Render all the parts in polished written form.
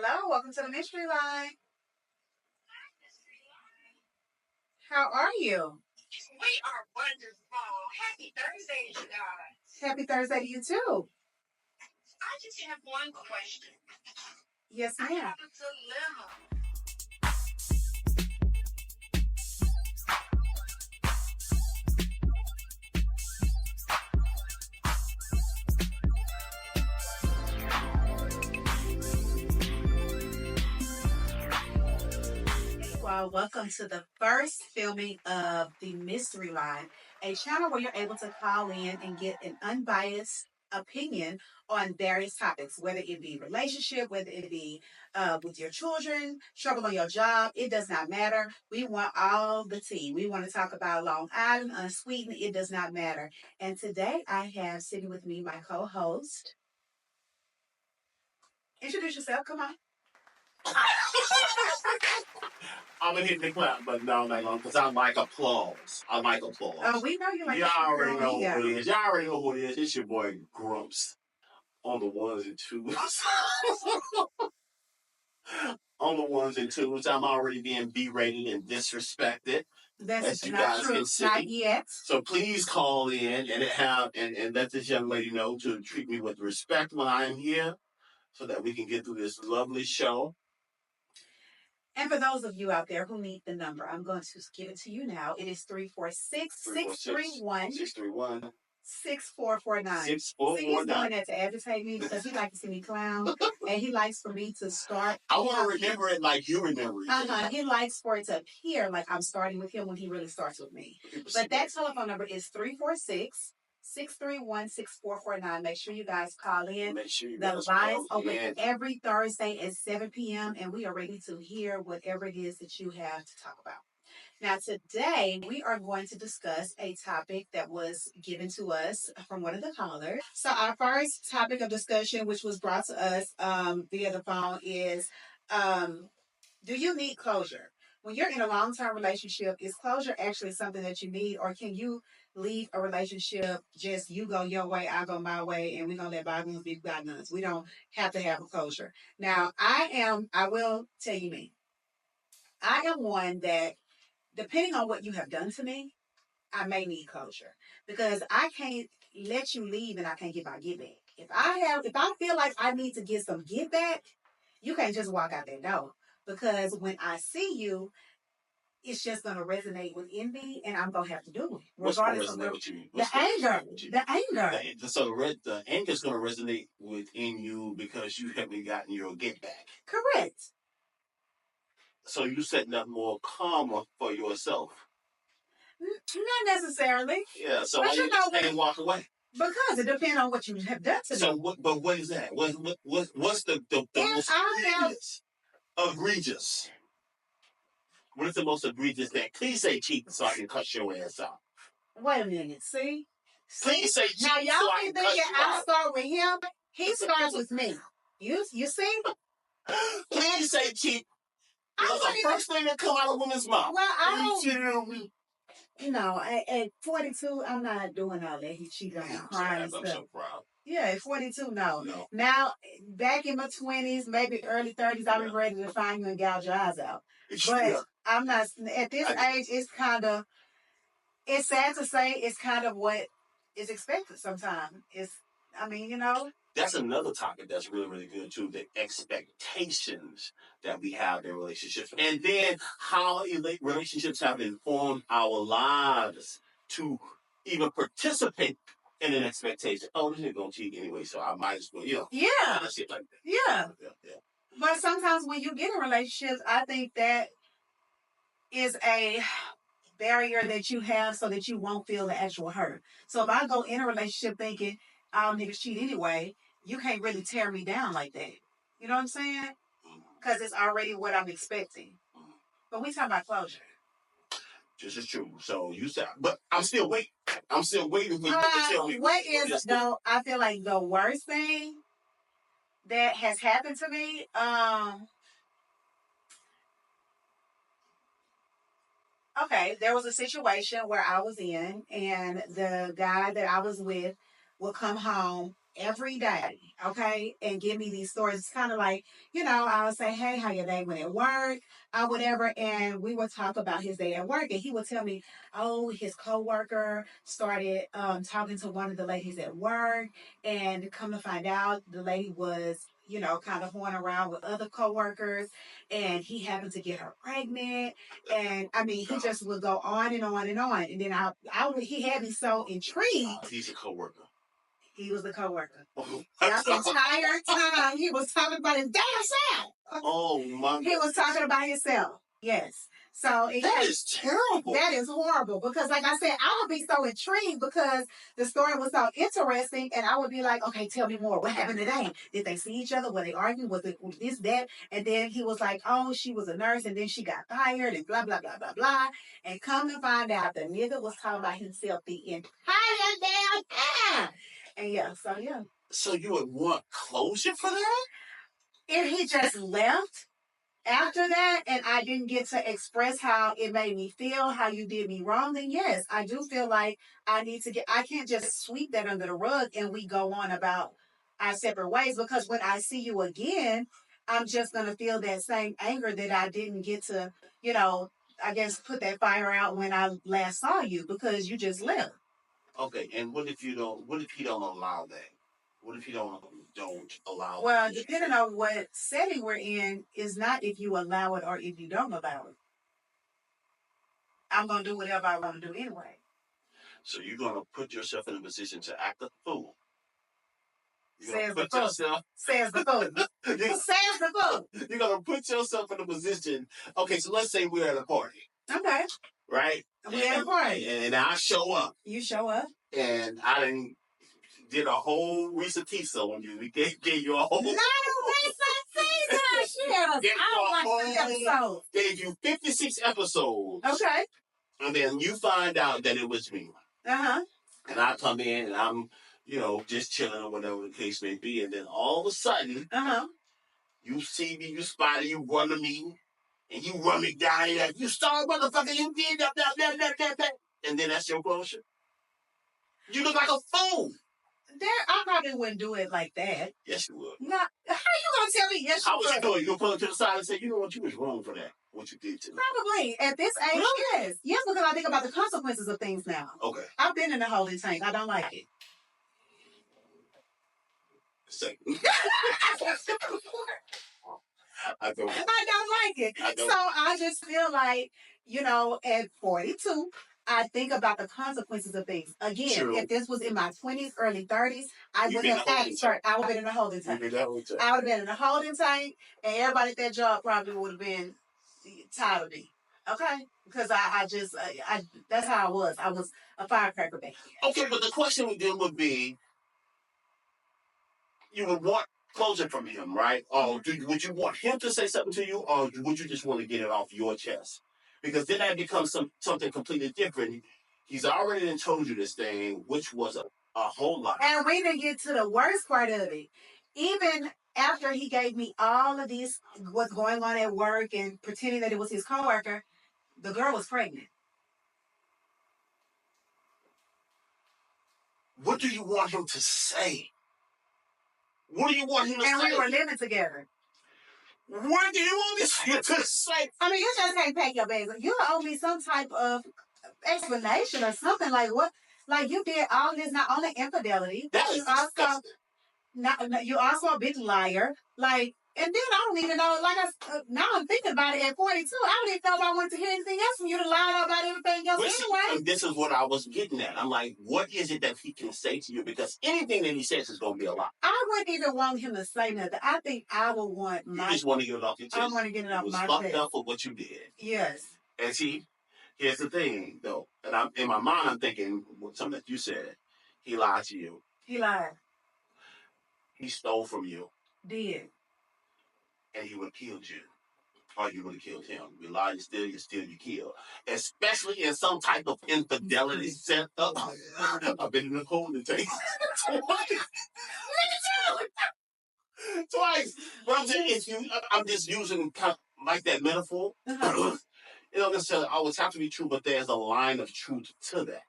Hello, welcome to the Mystery Line. How are you? We are wonderful. Happy Thursday, you guys. Happy Thursday to you too. I just have one question. Yes, I ma'am. have a dilemma. Well, welcome to the first filming of the Mystery Line, a channel where you're able to call in and get an unbiased opinion on various topics, whether it be relationship, whether it be with your children, trouble on your job. It does not matter. We want all the tea. We want to talk about Long Island, unsweetened. It does not matter. And today I have sitting with me my co-host. Introduce yourself. Come on. I'm gonna hit the clap, but no, not long, because I like applause. I like applause. Oh, we know you like Y'all already know yeah. who it is. Y'all already know who it is. It's your boy Grumps on the ones and twos. On the ones and twos, I'm already being berated and disrespected. That's as you not guys true. can see. Not yet. So please call in and let this young lady know to treat me with respect when I am here, so that we can get through this lovely show. And for those of you out there who need the number, I'm going to give it to you now. It is 346-631-6449. 631-6449. See, he's doing that to agitate me because he likes to see me clown. And he likes for me to start. I want to remember it like you remember it. He likes for it to appear like I'm starting with him when he really starts with me. But that telephone number is 346-631-6449. Make sure you guys call in. Make sure you the lines open every Thursday at 7 p.m. and we are ready to hear whatever it is that you have to talk about. Now, today we are going to discuss a topic that was given to us from one of the callers. So, our first topic of discussion, which was brought to us via the phone, is do you need closure? When you're in a long-term relationship, is closure actually something that you need, or can you leave a relationship just you go your way, I go my way, and we're gonna let bygones be bygones? We don't have to have a closure. Now, I will tell you me. I am one that, depending on what you have done to me, I may need closure because I can't let you leave and I can't get my get back. If I feel like I need to get some get back, you can't just walk out that door because when I see you, it's just gonna resonate within me, and I'm gonna have to do it. Regardless of what you, the anger. So the anger is gonna resonate within you because you haven't gotten your get back. Correct. So you setting up more karma for yourself. Not necessarily. Yeah. So why you just can't walk away? Because it depends on what you have done to me. So what is that? What's the most egregious? What is the most egregious thing? Please say cheating so I can cut your ass out. Wait a minute. See? Please say cheating. Now y'all be thinking I start with him. He starts with me. You see? Please say cheat. That's the first thing that come out of a woman's mouth. Well, I don't. No, at 42, I'm not doing all that. He cheated on me, crying and stuff. I'm so proud. Yeah, at 42, no. Now, back in my 20s, maybe early 30s, I'll be ready to find you and gouge your eyes out. But I'm not, at this age, it's sad to say, it's kind of what is expected sometimes. That's another topic that's really, really good too. The expectations that we have in relationships. And then how relationships have informed our lives to even participate in an expectation. Oh, this nigga gonna cheat anyway, so I might as well, Yeah. Kind of shit like that. Yeah. But sometimes when you get in relationships, I think that is a barrier that you have so that you won't feel the actual hurt. So if I go in a relationship thinking, oh, niggas cheat anyway, you can't really tear me down like that. You know what I'm saying? Because it's already what I'm expecting. But we talking about closure. This is true. So you said, but I'm still waiting. I'm still waiting for you to tell me. What is, though, I feel like the worst thing that has happened to me, okay, there was a situation where I was in, and the guy that I was with would come home every day, okay, and give me these stories. It's kind of like, I'll say, hey, how your day went at work, or whatever, and we would talk about his day at work, and he would tell me, oh, his coworker started talking to one of the ladies at work, and come to find out, the lady was, kind of horning around with other coworkers, and he happened to get her pregnant, and I mean, he just would go on and on and on, and then he had me so intrigued. He's a coworker. He was the coworker. That entire time he was talking about his damn self. Oh my! He was talking about himself. Yes. So that is terrible. That is horrible because, like I said, I would be so intrigued because the story was so interesting, and I would be like, "Okay, tell me more. What happened today? Did they see each other? Were they arguing? Was it this, that?" And then he was like, "Oh, she was a nurse, and then she got fired, and blah blah blah blah blah." And come to find out, the nigga was talking about himself the entire damn time. And yeah. So you would want closure for that? If he just left after that and I didn't get to express how it made me feel, how you did me wrong, then yes, I do feel like I can't just sweep that under the rug and we go on about our separate ways, because when I see you again, I'm just going to feel that same anger that I didn't get to, I guess put that fire out when I last saw you because you just left. Okay, and what if he don't allow that? What if you don't allow? Well, depending on what setting we're in, is not if you allow it or if you don't allow it. I'm gonna do whatever I want to do anyway. So you're gonna put yourself in a position to act a fool. Says the fool. Says the fool. Says the fool. You're gonna put yourself in a position. Okay, so let's say we're at a party. Okay. Right. We're at a party, and I show up. You show up, and I did a whole Reese's Pizza on you. We gave you a whole. Not a Reese's Pizza. I don't like episodes. Gave you 56 episodes. Okay. And then you find out that it was me. Uh-huh. And I come in and I'm, just chilling or whatever the case may be. And then all of a sudden, you see me, you spot it, you run to me, and you run me down. You're like, you sorry, motherfucker, you did that. And then that's your bullshit. You look like a fool. I probably wouldn't do it like that. Yes, you would. How you gonna tell me yes you would? How would you do it? You gonna pull it to the side and say, you know what, you was wrong for that. What you did to me. Probably. At this age, really? Yes. Yes, because I think about the consequences of things now. Okay. I've been in the holding tank. I don't like it. I don't like it. So I just feel like, at 42, I think about the consequences of things. Again, True. If this was in my 20s, early 30s, I would have I would have been in a holding tank. I would have been in a holding tank, and everybody at that job probably would have been tired of me. Okay? Because I that's how I was. I was a firecracker back then. Okay, but the question then would be, you would want closure from him, right? Or would you want him to say something to you, or would you just want to get it off your chest? Because then that becomes something completely different. He's already told you this thing, which was a whole lot. And we didn't get to the worst part of it. Even after he gave me all of these, what's going on at work and pretending that it was his coworker, the girl was pregnant. What do you want him to say? What do you want him to say? And we were living together. What do you want him to say? I mean, you just can't pack your bags. You owe me some type of explanation or something. Like what? Like you did all this, not only infidelity, but you also a big liar. Like, and then I don't even know. Like now I'm thinking about it at 42. I don't even know if I wanted to hear anything else from you to lie about everything else anyway. And this is what I was getting at. I'm like, what is it that he can say to you? Because anything that he says is going to be a lie. I wouldn't even want him to say nothing. I think I would want my... You just want to get it off your chest. I want to get it off my chest. You was fucked up for what you did. Yes. And see, here's the thing, though. And in my mind, I'm thinking something that you said. He lied to you. He lied. He stole from you. Did. And he would have killed you. Or you would have killed him. You lie, you steal, you kill. Especially in some type of infidelity set up. I've been in the holding tank twice. But I'm saying, I'm just using kind of like that metaphor. It don't necessarily always have to be true, but there's a line of truth to that.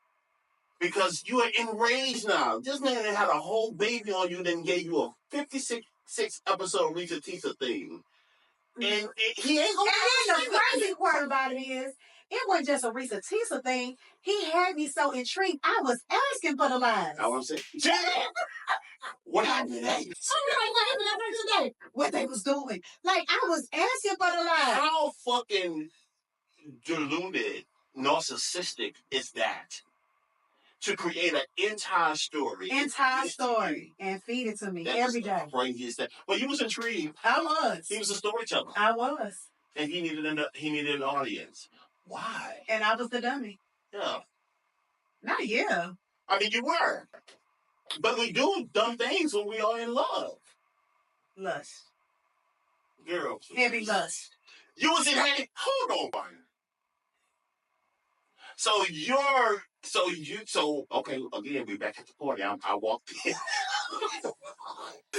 Because you are enraged now. This man had a whole baby on you, then gave you a 56 episode Rita Tisa thing. And he ain't gonna. And the crazy part about it is, it wasn't just a Risa Tisa thing. He had me so intrigued. I was asking for the lies. I want to say, Jay, what happened today? What happened today? What they was doing? Like, I was asking for the lies. How fucking deluded, narcissistic is that? To create an entire story. And feed it to me every day. But you was intrigued. I was. He was a storyteller. I was. And he needed an audience. Why? And I was the dummy. Yeah. Not you. I mean, you were. But we do dumb things when we are in love. Lust. Girl. Heavy lust. You was in heavy... Hold on. Okay, again, we back at the party. I walked in.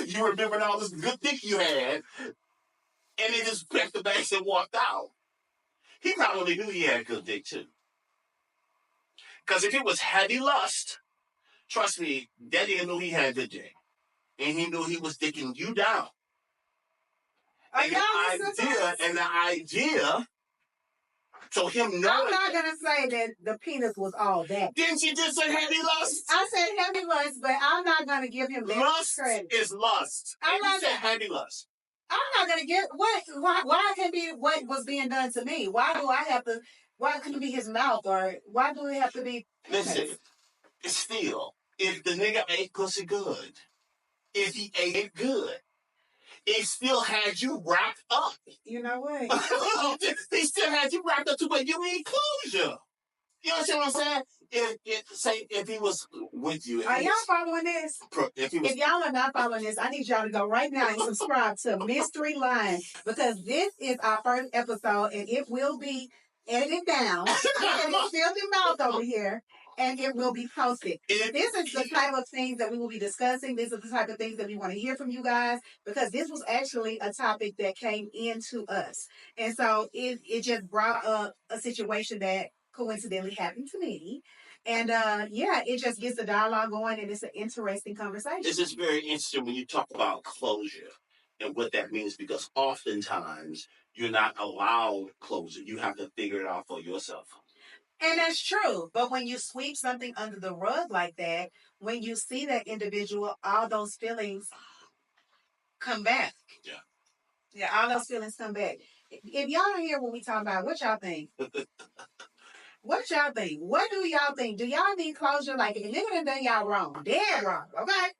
You remember all this good dick you had, and they just packed the bags and walked out. He probably knew he had good dick, too. Because if it was heavy lust, trust me, that nigga knew he had good dick. And he knew he was dicking you down. And the idea... So him knowing... I'm not going to say that the penis was all that. Didn't you just say heavy lust? I said heavy lust, but I'm not going to give him that lust credit. Is lust. You said heavy lust. I'm not going to get... Why can't be what was being done to me? Why couldn't it be his mouth? Or why do it have to be penis? Listen, still, if the nigga ate pussy good, if he ate it good, it still had you wrapped up. You know what? He still had you wrapped up too, but you need closure. You understand what I'm saying? If he was with you. Are y'all following this? If y'all are not following this, I need y'all to go right now and subscribe to Mystery Line, because this is our first episode and it will be edited down. And it's filthy mouth over here. And it will be posted. This is the type of things that we will be discussing. This is the type of things that we want to hear from you guys, because this was actually a topic that came into us. And so it just brought up a situation that coincidentally happened to me. And it just gets the dialogue going, and it's an interesting conversation. This is very interesting when you talk about closure and what that means, because oftentimes you're not allowed closure. You have to figure it out for yourself. And that's true. But when you sweep something under the rug like that, when you see that individual, all those feelings come back. Yeah. Yeah, all those feelings come back. If y'all don't hear what we talk about, what y'all think? What y'all think? What do y'all think? Do y'all need closure? Like, if a nigga done y'all wrong, dead wrong, okay?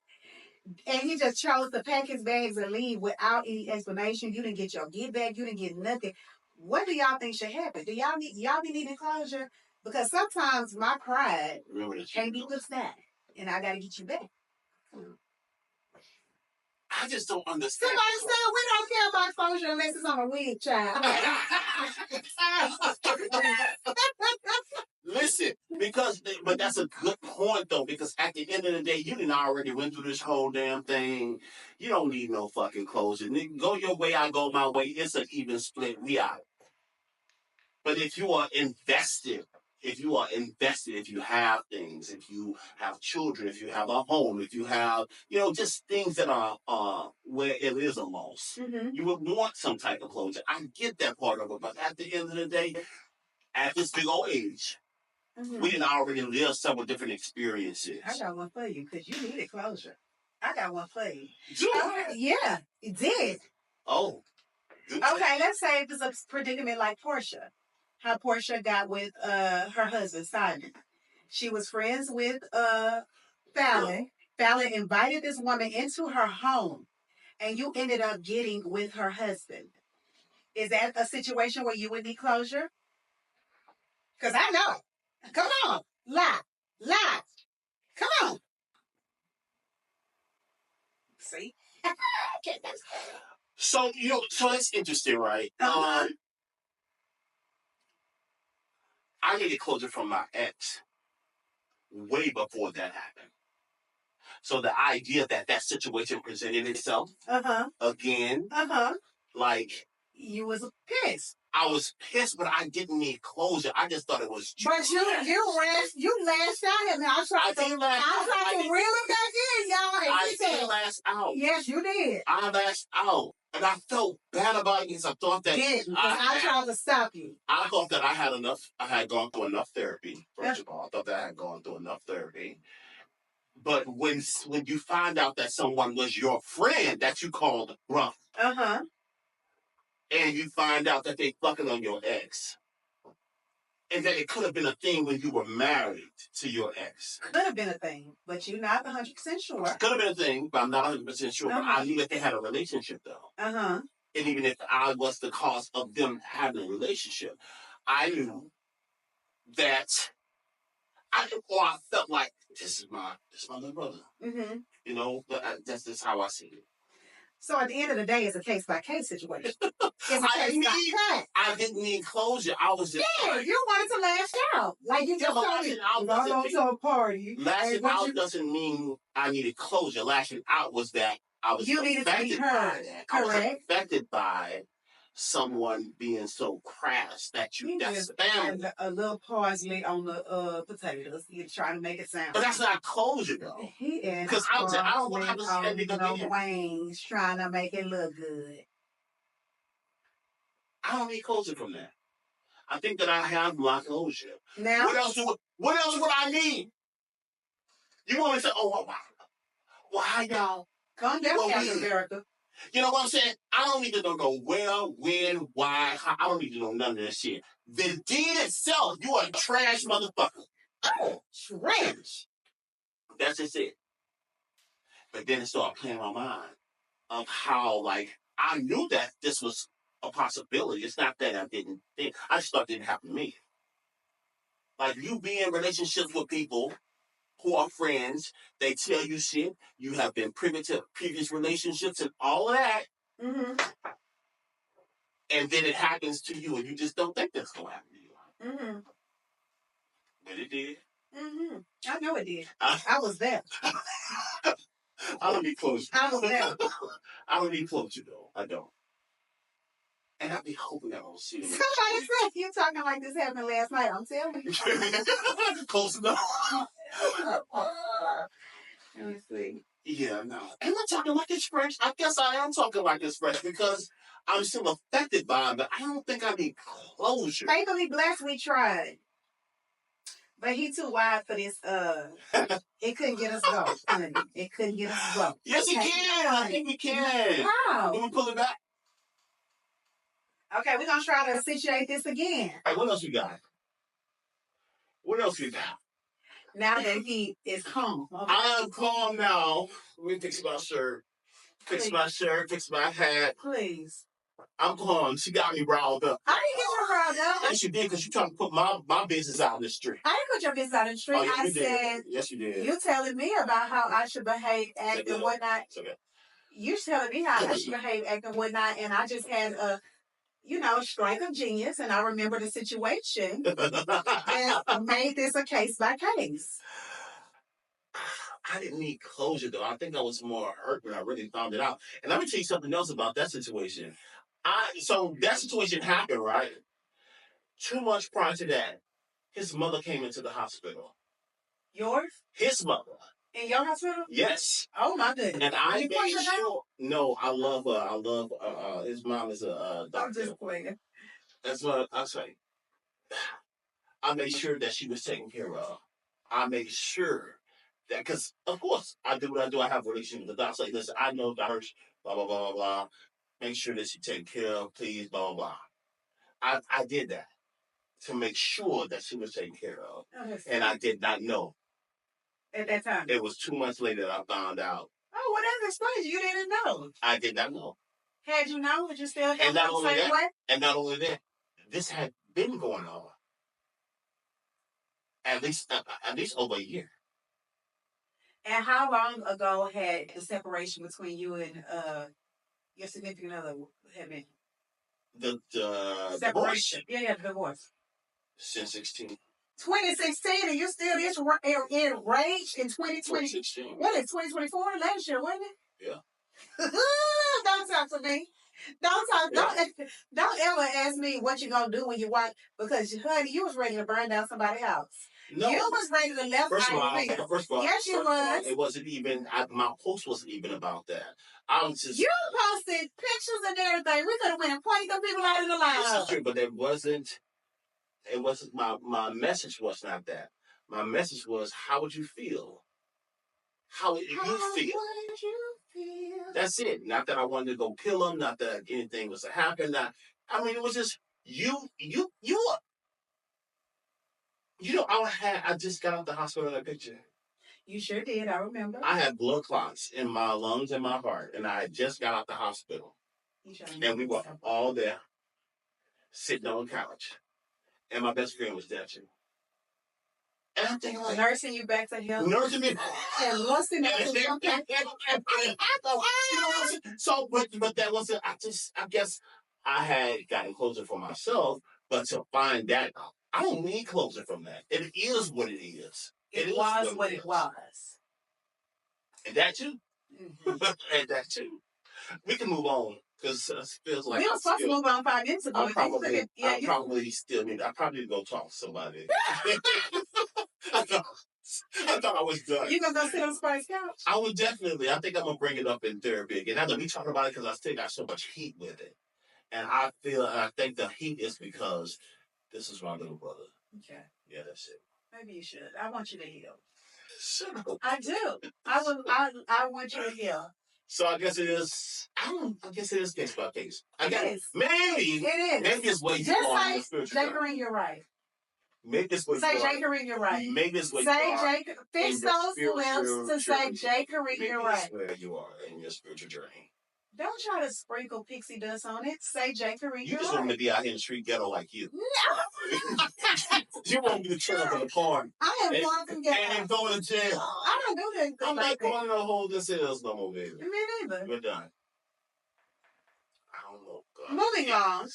And he just chose to pack his bags and leave without any explanation. You didn't get your get back. You didn't get nothing. What do y'all think should happen? Do y'all be needing closure? Because sometimes my pride can't be withstood, and I got to get you back. I just don't understand. Somebody said we don't care about closure unless it's on a wig, child. Listen, but that's a good point, though, because at the end of the day, you didn't already went through this whole damn thing. You don't need no fucking closure. Nigga, go your way, I go my way. It's an even split. We out. But if you are invested, if you have things, if you have children, if you have a home, if you have, just things that are where it is a loss, you would want some type of closure. I get that part of it, but at the end of the day, at this big old age, we didn't already live several different experiences. I got one for you, because you needed closure. I got one for you. Yeah, it did. Oh. Okay, let's say it's a predicament like Portia. How Portia got with her husband, Simon. She was friends with Fallon. Fallon invited this woman into her home, and you ended up getting with her husband. Is that a situation where you would need closure? Because I know. Come on. Lie. Come on. See? So that's interesting, right? I needed closure from my ex way before that happened. So the idea that situation presented itself again, like You was pissed. I was pissed, but I didn't need closure. I just thought it was trash. But you lashed out at me. I tried to reel him back in, y'all. I did lash out. Yes, you did. I lashed out. And I felt bad about it because I thought that I tried to stop you. I thought that I had gone through enough therapy. First of all, I thought that I had gone through enough therapy. But when you find out that someone was your friend that you called Grumps, and you find out that they fucking on your ex, and that it could have been a thing when you were married to your ex. Could have been a thing, but you're not 100% sure. Could have been a thing, but I'm not 100% sure. But I knew that they had a relationship, though. And even if I was the cause of them having a relationship, I knew that I felt like this is my little brother. You know, but that's just how I see it. So at the end of the day, it's a case-by-case situation. I didn't need closure. I was just... Yeah, you wanted to lash out. Like you just started to a party. Lashing out doesn't mean I needed closure. Lashing out was that I was needed to be heard. Correct. I was affected by someone being so crass that you that's family. A little parsley on the potatoes. You're trying to make it sound. But that's not closure though. Because I don't want to have to see that nigga again. Wings trying to make it look good. I don't need closure from that. I think that I have my closure. Now what else would I need? You want me to say, oh wow. Well, how y'all? Calm down, Captain America. You know what I'm saying? I don't need to know where, when, why, how. I don't need to know none of that shit. The deed itself, you are a trash motherfucker. Oh, trash. That's just it. But then it started playing my mind of how, like, I knew that this was a possibility. It's not that I didn't think. I just thought it didn't happen to me. Like, you be in relationships with people who are friends, they tell you shit, you have been privy to previous relationships and all of that, and then it happens to you and you just don't think that's going to happen to you. But it did. I know it did. I was there. I don't need closure. I was there. I don't need closure, though. I don't. And I be hoping I don't see it. Somebody said you talking like this happened last night. I'm telling you. Close enough. Let me see. Yeah, no. Am I talking like it's fresh? I guess I am talking like it's fresh because I'm still affected by it, but I don't think I need closure. Faithfully blessed, we tried. But he too wide for this, it couldn't get us go, honey. It couldn't get us go. Yes, it can. I think it can. How? Let me pull it back. Okay, we're going to try to situate this again. All right, what else we got? What else we got? Now that he is calm. Okay. I am calm now. Let me fix my shirt. Fix my shirt. Fix my hat. Please. I'm calm. She got me riled up. I didn't get you riled up. Yes, you did, because you trying to put my business out in the street. I didn't put your business out in the street. Oh, yes, I said, yes, you did. You telling me about how I should behave, act, and whatnot. It's okay. You telling me how I should behave, act, and whatnot, and I just had a strike of genius, and I remember the situation and made this a case by case. I didn't need closure, though. I think I was more hurt when I really found it out. And let me tell you something else about that situation. So that situation happened, right? 2 months prior to that, his mother came into the hospital. Yours? His mother. In your hospital? Yes. Oh, my goodness. And I made sure... No, I love her. I love his mom is a doctor. I'm just playing. That's what I say. I made sure that she was taken care of. I made sure that... Because, of course, I do what I do. I have a relationship with the doctor. Say, listen, I know about her, blah, blah, blah, blah, blah. Make sure that she's taken care of, please, blah, blah, blah. I did that to make sure that she was taken care of. And I did not know. At that time? It was 2 months later that I found out. Oh, well, that's explains. You didn't know. I did not know. Had you known, would you still have and not the only same that, way? And not only that, this had been going on at least over a year. And how long ago had the separation between you and your significant other had been? The separation. Divorce? Yeah, the divorce. Since 16. 2016, and you still enraged in 2020. 2016. What is 2024? Last year, wasn't it? Yeah. Don't talk to me. Don't ever ask me what you gonna do when you watch, because honey, you was ready to burn down somebody's house. No. You was ready to left. First of all, yes, you was. It wasn't even. My post wasn't even about that. I was just. You posted pictures and everything. We could have went and pointed them people out in the line. This is true, but it wasn't. It wasn't my message was not that. My message was, how would you feel? How would you feel? That's it. Not that I wanted to go kill him. Not that anything was to happen. I mean, it was just you. I just got out the hospital in that picture. You sure did. I remember. I had blood clots in my lungs and my heart, and I just got out the hospital. And we were all there, sitting on the couch, and my best friend was there too. And I'm thinking, like, nursing you back to health. Nursing me. And nursing So, but that wasn't. I guess I had gotten closer for myself, but to find that out, I don't need closer from that. It is what it is. It was what it was. And that too. Mm-hmm. And that too. We can move on, because it feels like we were supposed to move on 5 minutes ago. I probably need to go talk to somebody. I thought I was done. You gonna go sit on somebody's couch? I would definitely. I think I'm gonna bring it up in therapy again. I'm gonna be talking about it because I still got so much heat with it, and I think the heat is because this is my little brother. Okay. Yeah, that's it. Maybe you should. I want you to heal. Shut up. I do. I want you to heal. So I guess it is. I guess it is case by case. It is. Maybe it is. Maybe it's what you just are. Just say, Jay Corine, you're right. Make this way. Say Jay Corine, you're right. Make this way. Say Jay. Fix those lips to say Jay Corine, you're right. Where you are in your spiritual journey. Don't try to sprinkle pixie dust on it. Say Jay Corine, you just want me to be out here in the street ghetto like you. No. You want me to turn up in the car. I am walking ghetto. And going to jail. I don't do that. I'm not going to hold this hills no more, baby. Me neither. We're done. I don't know. God. Moving on.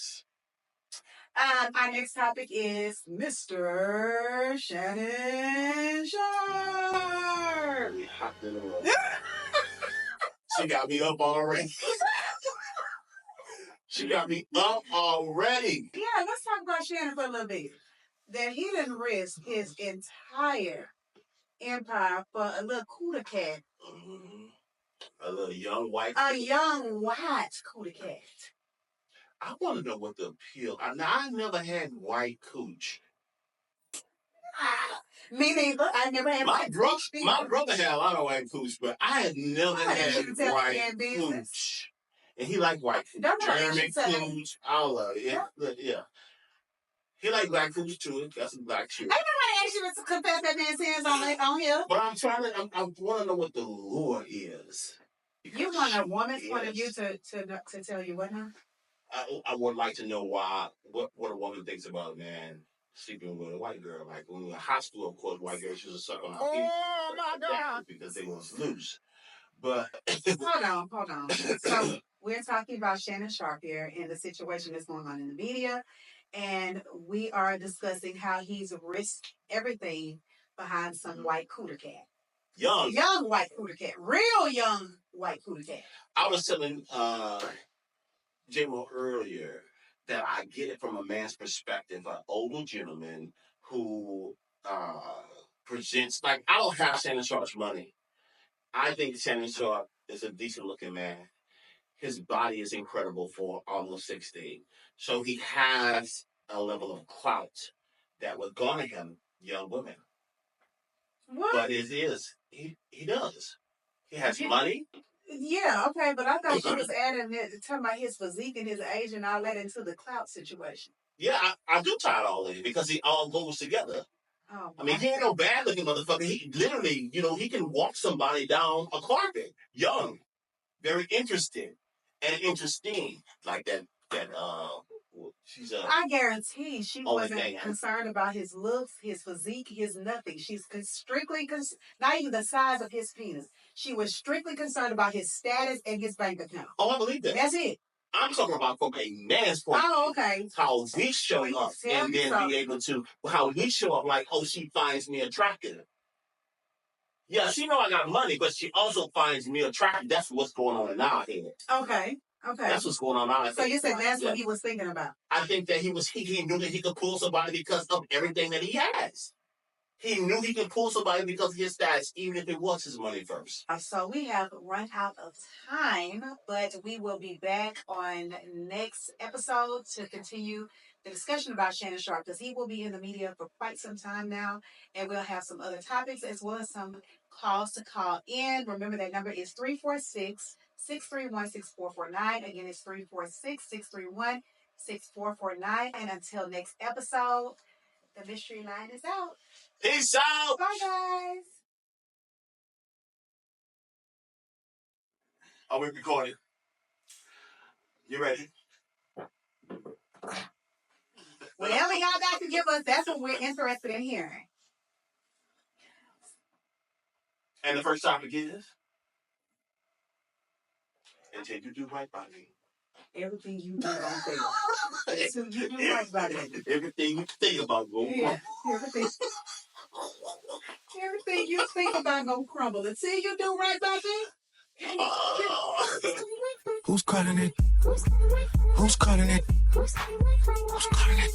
Our next topic is Mr. Shannon Sharpe. We hopped in the room. She got me up already. She got me up already. Yeah, let's talk about Shannon for a little bit. That he didn't risk his entire empire for a little cooter cat. A little young white. A young white cooter cat. I want to know what the appeal. I never had white cooch. Me neither. I never had white cooch. My brother had a lot of white cooch, but I had never had white cooch. And he liked white cooch. German cooch. I love it. Yeah. He liked black cooch too. That's a black shoe. Ain't nobody asked you to confess that man's sins on here. But I want to know what the lure is. You want a woman's point of view to tell you what, huh? I would like to know what a woman thinks about a man sleeping with a white girl. Like when we were in high school, of course, white girls used to suck on our feet. Oh my God! Because they was loose. But hold on. So we're talking about Shannon Sharpe here and the situation that's going on in the media, and we are discussing how he's risked everything behind some white cooter cat. Young white cooter cat. Real young white cooter cat. I was telling J-Mo earlier that I get it from a man's perspective, an older gentleman who presents, like, I don't have Shannon Sharpe's money. I think Shannon Sharpe is a decent looking man. His body is incredible for almost 16. So he has a level of clout that would garner him young women. What? But it is. He does. He has money. Yeah, okay, but I thought she was adding it, talking about his physique and his age and all that into the clout situation. Yeah, I do tie it all in because it all goes together. Oh, I mean, he ain't no bad looking motherfucker. He literally, he can walk somebody down a carpet. Young, very interesting, and interesting. Like that. I guarantee she wasn't concerned about his looks, his physique, his nothing. She's strictly not even the size of his penis. She was strictly concerned about his status and his bank account. Oh, I believe that. That's it. I'm talking about from a man's point. Oh, okay. How we show up and then be able to, how we show up like, oh, she finds me attractive. Yeah, she know I got money, but she also finds me attractive. That's what's going on in our head. Okay. Okay. That's what's going on. So you said that's what he was thinking about. I think that he knew that he could pull somebody because of everything that he has. He knew he could pull somebody because of his stats, even if it was his money first. So we have run out of time, but we will be back on next episode to continue the discussion about Shannon Sharpe, because he will be in the media for quite some time now, and we'll have some other topics as well as some calls to call in. Remember, that number is 346-631-6449. Again, it's 346-631-6449. And until next episode, the mystery line is out. Peace out. Bye, guys. Are we recording? You ready? Whatever y'all got to give us, that's what we're interested in hearing. And the first topic is? Until you do right by me. Everything you do gonna fail. Until you do right by me. Everything you think about gonna crumble. Everything you think about gonna crumble. Until you do right by me. Who's calling it? Who's calling it? Who's calling it?